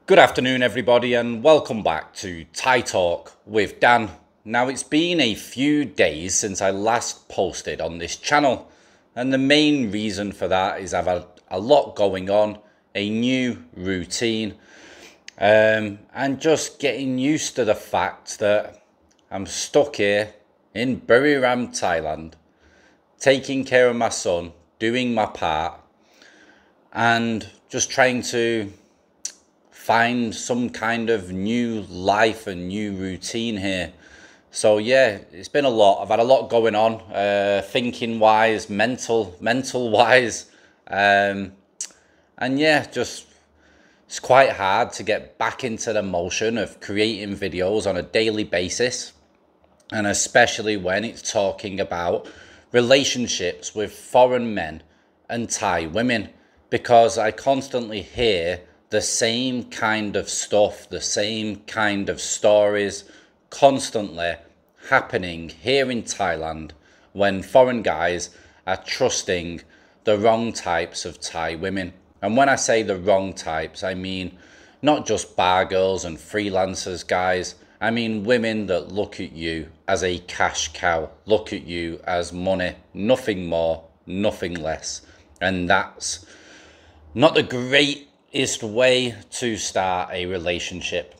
Good afternoon, everybody, and welcome back to Thai Talk with Dan. Now, it's been a few days since I last posted on this channel, and the main reason for that is I've had a lot going on, a new routine, and just getting used to the fact that I'm stuck here in Buriram, Thailand, taking care of my son, doing my part, and just trying to find some kind of new life and new routine here. So yeah, it's been a lot. I've had a lot going on, thinking wise, mental wise, and yeah, just it's quite hard to get back into the motion of creating videos on a daily basis, and especially when it's talking about relationships with foreign men and Thai women, because I constantly hear the same kind of stuff, the same kind of stories constantly happening here in Thailand when foreign guys are trusting the wrong types of Thai women. And when I say the wrong types, I mean not just bar girls and freelancers, guys. I mean women that look at you as a cash cow, look at you as money, nothing more, nothing less. And that's not the greatest way to start a relationship.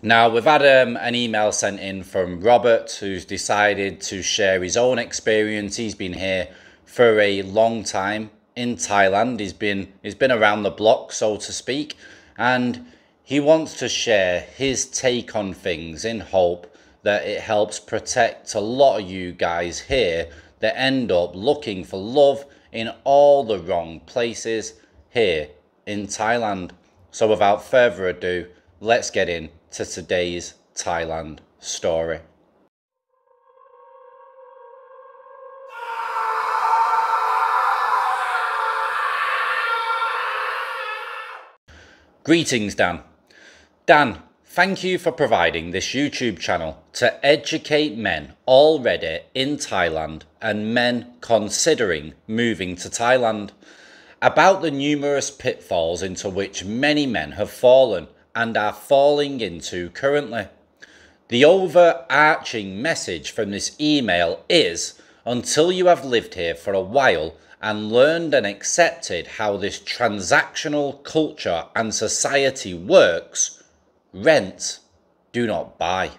Now, we've had an email sent in from Robert, who's decided to share his own experience. He's been here for a long time in Thailand. He's been around the block, so to speak, and he wants to share his take on things in hope that it helps protect a lot of you guys here that end up looking for love in all the wrong places here in Thailand. So without further ado, let's get into today's Thailand story. Greetings, Dan. Dan, thank you for providing this YouTube channel to educate men already in Thailand and men considering moving to Thailand about the numerous pitfalls into which many men have fallen and are falling into currently. The overarching message from this email is, until you have lived here for a while and learned and accepted how this transactional culture and society works, rent, do not buy.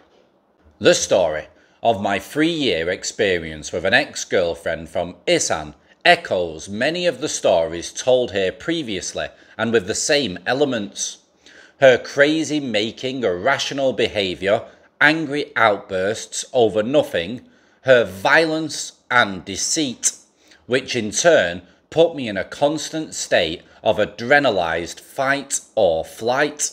The story of my 3-year experience with an ex-girlfriend from Isan echoes many of the stories told here previously, and with the same elements. Her crazy making irrational behaviour, angry outbursts over nothing, her violence and deceit, which in turn put me in a constant state of adrenalized fight or flight,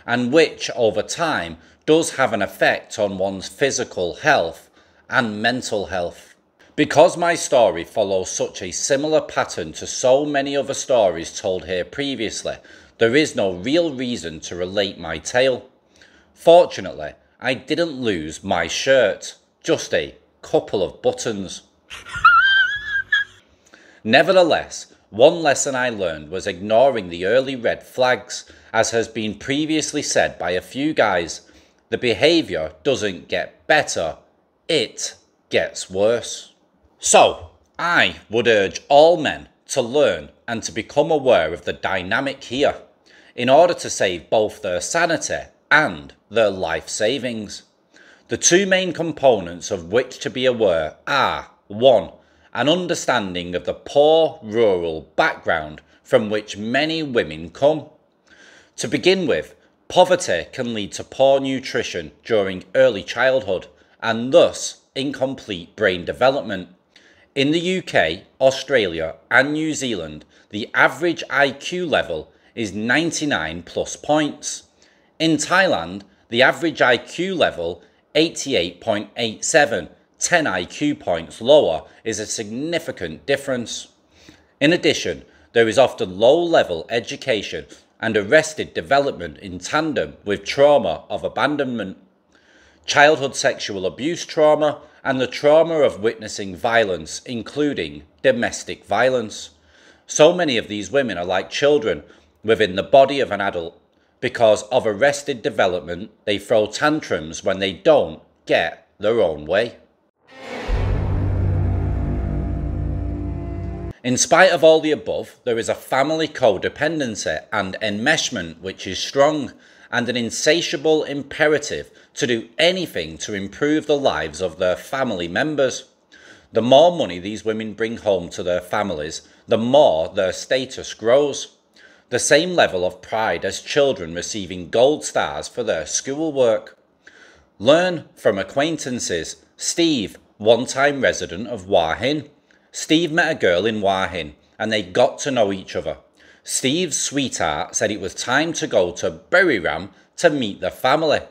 and which over time does have an effect on one's physical health and mental health. Because my story follows such a similar pattern to so many other stories told here previously, there is no real reason to relate my tale. Fortunately, I didn't lose my shirt, just a couple of buttons. Nevertheless, one lesson I learned was ignoring the early red flags. As has been previously said by a few guys, the behaviour doesn't get better, it gets worse. So, I would urge all men to learn and to become aware of the dynamic here in order to save both their sanity and their life savings. The two main components of which to be aware are 1. An understanding of the poor rural background from which many women come. To begin with, poverty can lead to poor nutrition during early childhood and thus incomplete brain development. In the UK, Australia and New Zealand, the average IQ level is 99 plus points. In Thailand, the average IQ level 88.87, 10 IQ points lower, is a significant difference. In addition, there is often low-level education and arrested development in tandem with trauma of abandonment, childhood sexual abuse trauma, and the trauma of witnessing violence, including domestic violence. So many of these women are like children within the body of an adult, Because of arrested development, they throw tantrums when they don't get their own way. In spite of all the above, there is a family codependency and enmeshment which is strong, and an insatiable imperative to do anything to improve the lives of their family members. The more money these women bring home to their families, the more their status grows. The same level of pride as children receiving gold stars for their schoolwork. Learn from acquaintances. Steve, one-time resident of Hua Hin. Steve met a girl in Hua Hin and they got to know each other. Steve's sweetheart said it was time to go to Buriram to meet the family.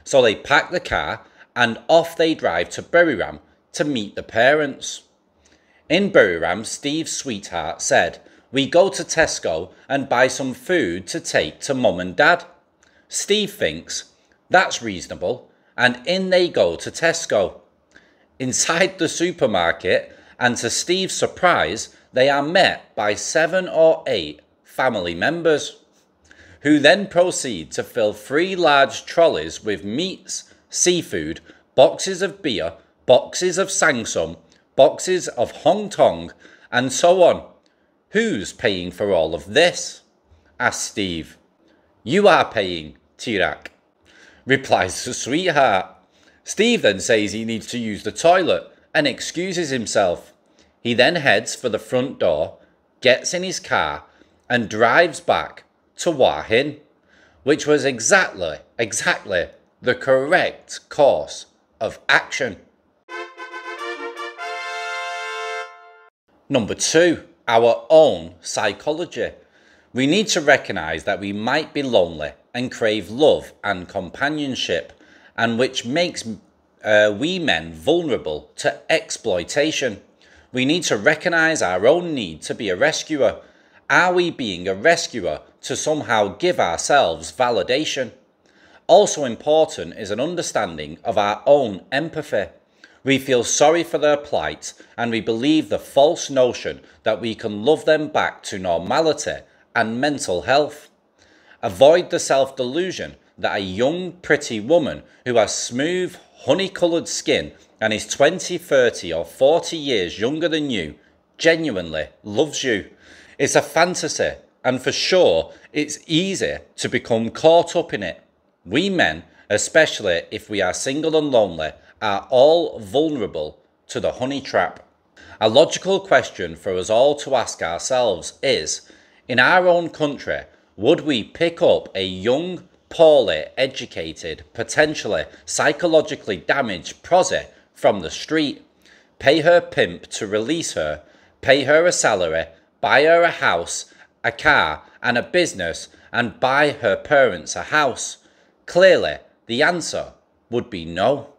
So they packed the car and off they drive to Buriram to meet the parents. In Buriram, Steve's sweetheart said, "We go to Tesco and buy some food to take to mum and dad." Steve thinks, that's reasonable, and in they go to Tesco. Inside the supermarket, and to Steve's surprise, they are met by 7 or 8 family members, who then proceed to fill 3 large trolleys with meats, seafood, boxes of beer, boxes of Sangsum, boxes of Hong Tong, and so on. "Who's paying for all of this?" asked Steve. "You are paying, Tirak," replies the sweetheart. Steve then says he needs to use the toilet and excuses himself. He then heads for the front door, gets in his car and drives back to Hua Hin, which was exactly the correct course of action. Number 2, our own psychology. We need to recognise that we might be lonely and crave love and companionship, and which makes we men vulnerable to exploitation. We need to recognise our own need to be a rescuer. Are we being a rescuer to somehow give ourselves validation? Also important is an understanding of our own empathy. We feel sorry for their plight and we believe the false notion that we can love them back to normality and mental health. Avoid the self-delusion that a young, pretty woman who has smooth, honey-coloured skin and is 20, 30 or 40 years younger than you genuinely loves you. It's a fantasy, and for sure it's easy to become caught up in it. We men, especially if we are single and lonely, are all vulnerable to the honey trap. A logical question for us all to ask ourselves is, in our own country, would we pick up a young, poorly educated, potentially psychologically damaged prosy from the street, pay her pimp to release her, pay her a salary, buy her a house, a car and a business, and buy her parents a house? Clearly, the answer would be no.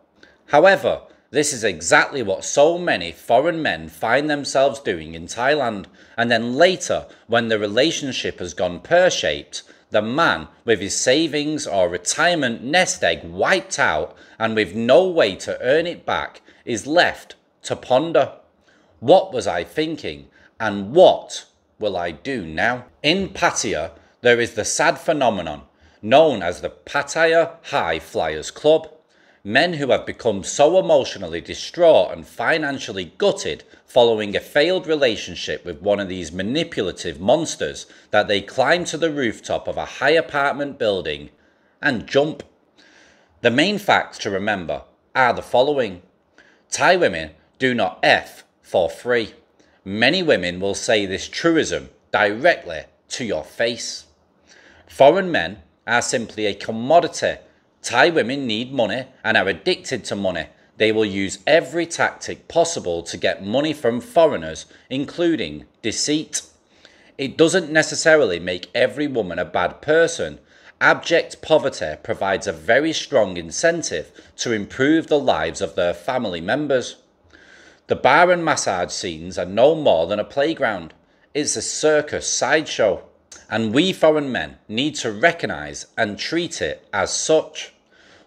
However, this is exactly what so many foreign men find themselves doing in Thailand, and then later, when the relationship has gone pear-shaped, the man with his savings or retirement nest egg wiped out and with no way to earn it back is left to ponder. What was I thinking, and what will I do now? In Pattaya, there is the sad phenomenon known as the Pattaya High Flyers Club. Men who have become so emotionally distraught and financially gutted following a failed relationship with one of these manipulative monsters that they climb to the rooftop of a high apartment building and jump. The main facts to remember are the following. Thai women do not F for free. Many women will say this truism directly to your face. Foreign men are simply a commodity. Thai women need money and are addicted to money. They will use every tactic possible to get money from foreigners, including deceit. It doesn't necessarily make every woman a bad person. Abject poverty provides a very strong incentive to improve the lives of their family members. The bar and massage scenes are no more than a playground. It's a circus sideshow. And we foreign men need to recognise and treat it as such.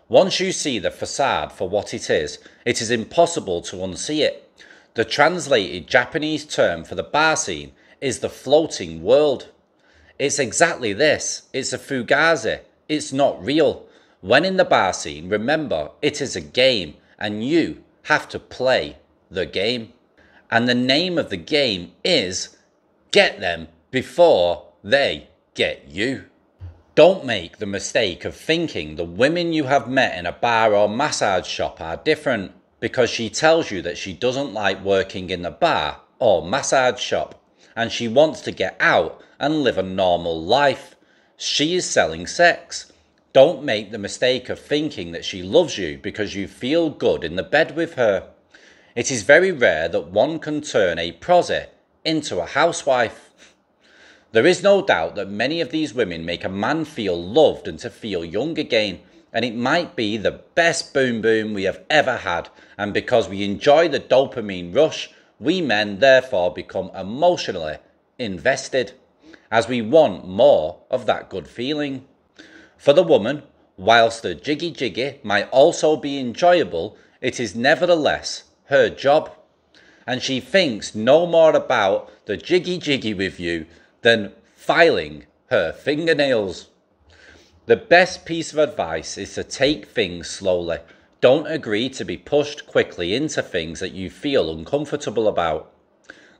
Once you see the facade for what it is impossible to unsee it. The translated Japanese term for the bar scene is the floating world. It's exactly this. It's a fugazi. It's not real. When in the bar scene, remember, it is a game and you have to play the game. And the name of the game is get them before they get you. Don't make the mistake of thinking the women you have met in a bar or massage shop are different because she tells you that she doesn't like working in the bar or massage shop and she wants to get out and live a normal life. She is selling sex. Don't make the mistake of thinking that she loves you because you feel good in the bed with her. It is very rare that one can turn a prosy into a housewife. There is no doubt that many of these women make a man feel loved and to feel young again, and it might be the best boom boom we have ever had, and because we enjoy the dopamine rush, we men therefore become emotionally invested, as we want more of that good feeling. For the woman, whilst the jiggy jiggy might also be enjoyable, it is nevertheless her job, and she thinks no more about the jiggy jiggy with you than filing her fingernails. The best piece of advice is to take things slowly. Don't agree to be pushed quickly into things that you feel uncomfortable about.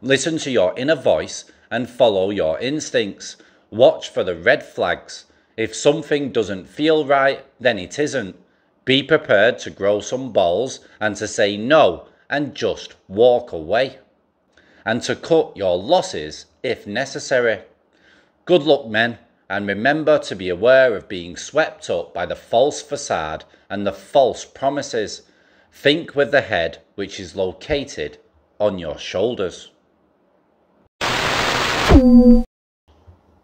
Listen to your inner voice and follow your instincts. Watch for the red flags. If something doesn't feel right, then it isn't. Be prepared to grow some balls and to say no and just walk away. And to cut your losses if necessary. Good luck, men, and remember to be aware of being swept up by the false facade and the false promises. Think with the head which is located on your shoulders.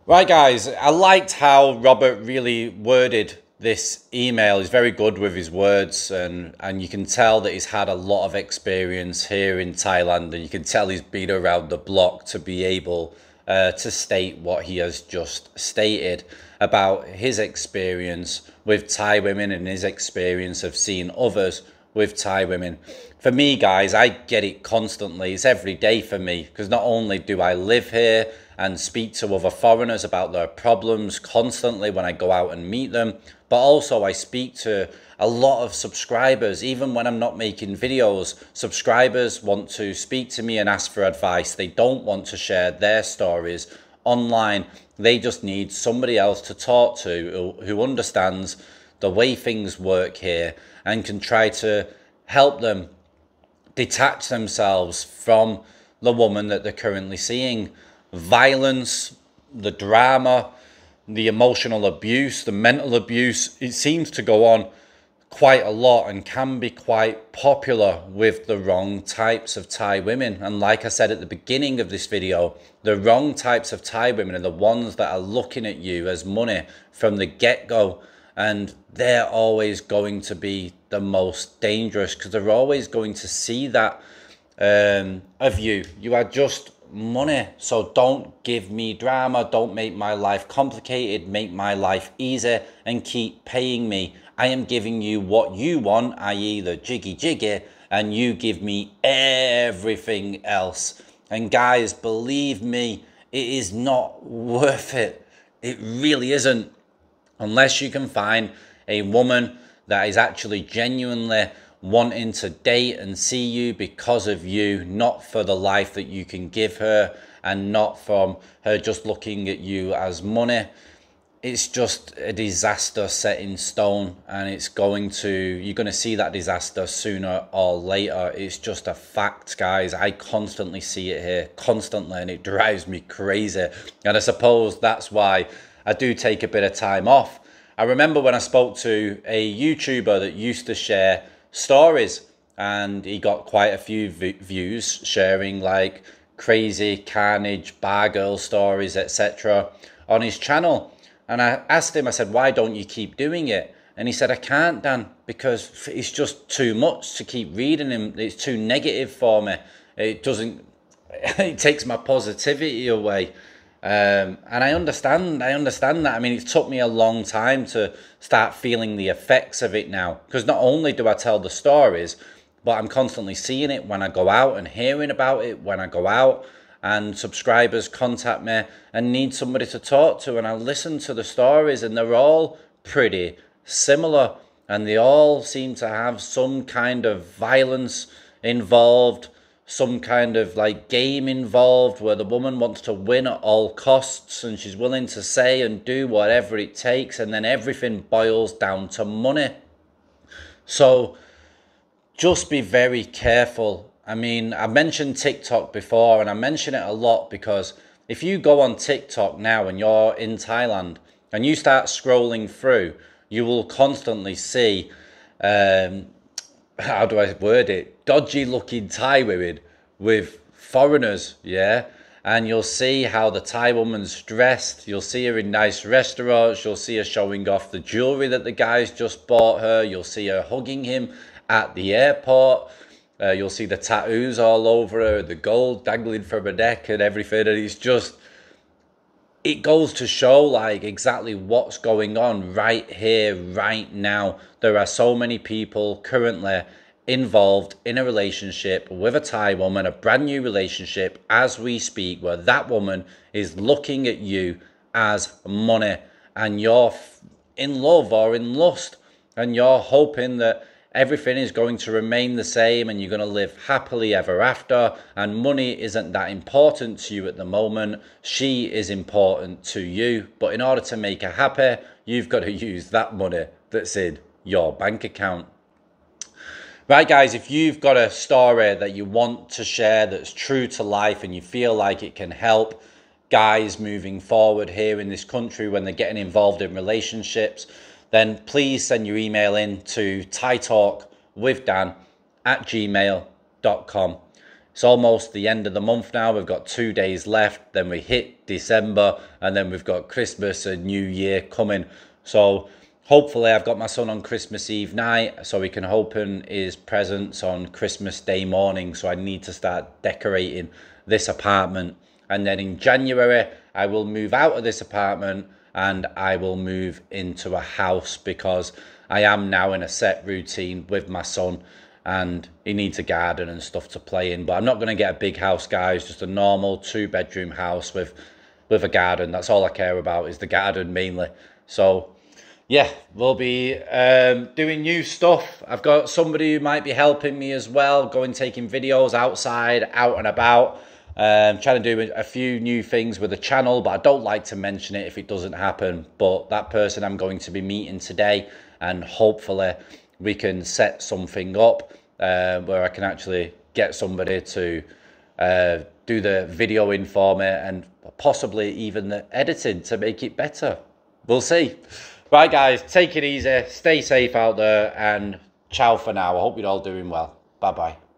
Right guys, I liked how Robert really worded this email. He's very good with his words and you can tell that he's had a lot of experience here in Thailand, and you can tell he's been around the block to be able to state what he has just stated about his experience with Thai women and his experience of seeing others with Thai women. For me guys, I get it constantly. It's every day for me, because not only do I live here and speak to other foreigners about their problems constantly when I go out and meet them, but also I speak to a lot of subscribers. Even when I'm not making videos, subscribers want to speak to me and ask for advice. They don't want to share their stories online. They just need somebody else to talk to who understands the way things work here and can try to help them detach themselves from the woman that they're currently seeing. Violence, the drama, the emotional abuse, the mental abuse, it seems to go on quite a lot and can be quite popular with the wrong types of Thai women. And like I said at the beginning of this video, the wrong types of Thai women are the ones that are looking at you as money from the get-go, and they're always going to be the most dangerous because they're always going to see that of you. You are just money, so don't give me drama, don't make my life complicated, make my life easy and keep paying me. I am giving you what you want, i.e. the jiggy jiggy, and you give me everything else. And guys, believe me, it is not worth it. It really isn't, unless you can find a woman that is actually genuinely wanting to date and see you because of you, not for the life that you can give her and not from her just looking at you as money. It's just a disaster set in stone, and it's going to, you're going to see that disaster sooner or later. It's just a fact, guys. I constantly see it here, constantly, and it drives me crazy. And I suppose that's why I do take a bit of time off. I remember when I spoke to a YouTuber that used to share stories, and he got quite a few views sharing like crazy carnage bar girl stories, etc. on his channel. And I asked him, I said, why don't you keep doing it? And he said, I can't, Dan, because it's just too much to keep reading him. It's too negative for me. It doesn't, it takes my positivity away. And I understand that. I mean, it took me a long time to start feeling the effects of it now, because not only do I tell the stories, but I'm constantly seeing it when I go out and hearing about it when I go out, and subscribers contact me and need somebody to talk to, and I listen to the stories, and they're all pretty similar, and they all seem to have some kind of violence involved, some kind of like game involved where the woman wants to win at all costs and she's willing to say and do whatever it takes, and then everything boils down to money. So just be very careful. I mean, I mentioned TikTok before, and I mention it a lot because if you go on TikTok now and you're in Thailand and you start scrolling through, you will constantly see, how do I word it, dodgy looking Thai women with foreigners, yeah? And you'll see how the Thai woman's dressed. You'll see her in nice restaurants. You'll see her showing off the jewelry that the guy's just bought her. You'll see her hugging him at the airport. You'll see the tattoos all over her, the gold dangling from her neck and everything. And it's just, it goes to show like exactly what's going on right here, right now. There are so many people currently involved in a relationship with a Thai woman, a brand new relationship as we speak, where that woman is looking at you as money, and you're in love or in lust, and you're hoping that everything is going to remain the same and you're going to live happily ever after, and money isn't that important to you at the moment. She is important to you, but in order to make her happy, you've got to use that money that's in your bank account. Right, guys, if you've got a story that you want to share that's true to life and you feel like it can help guys moving forward here in this country when they're getting involved in relationships, then please send your email in to thaitalkwithdan@gmail.com. It's almost the end of the month now. We've got 2 days left. Then we hit December, and then we've got Christmas and New Year coming. So hopefully I've got my son on Christmas Eve night so he can open his presents on Christmas Day morning. So I need to start decorating this apartment. And then in January, I will move out of this apartment and I will move into a house, because I am now in a set routine with my son and he needs a garden and stuff to play in. But I'm not going to get a big house, guys, just a normal 2-bedroom house with a garden. That's all I care about, is the garden mainly. So yeah, we'll be doing new stuff. I've got somebody who might be helping me as well, going taking videos outside, out and about. Trying to do a few new things with the channel, but I don't like to mention it if it doesn't happen. But that person I'm going to be meeting today, and hopefully we can set something up where I can actually get somebody to do the videoing for me and possibly even the editing to make it better. We'll see. Right, guys, take it easy, stay safe out there, and ciao for now. I hope you're all doing well. Bye-bye.